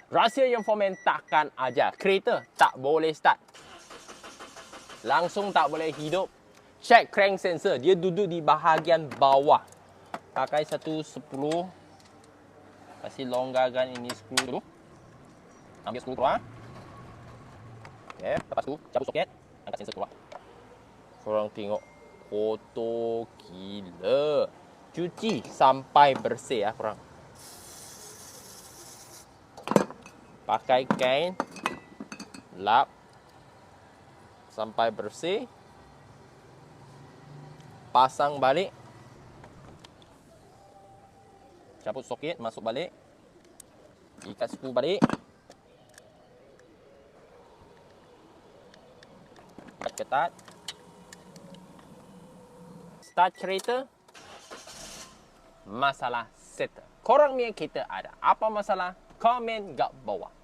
Rahsia yang Foreman takkan ajar. Kereta tak boleh start. Langsung tak boleh hidup. Check crank sensor. Dia duduk di bahagian bawah. Pakai satu 10. Kasih longgarkan ini skru dulu. Ambil skru keluar. Okay. Lepas tu, cabut soket. Angkat sensor keluar. Korang tengok. Kotor gila. Cuci sampai bersih ya korang. Pakai kain. Lap. Sampai bersih. Pasang balik. Cabut soket, masuk balik. Ikat skru balik. Ketat. Start kereta. Masalah settle. Korang punya kereta ada apa masalah? Komen kat bawah.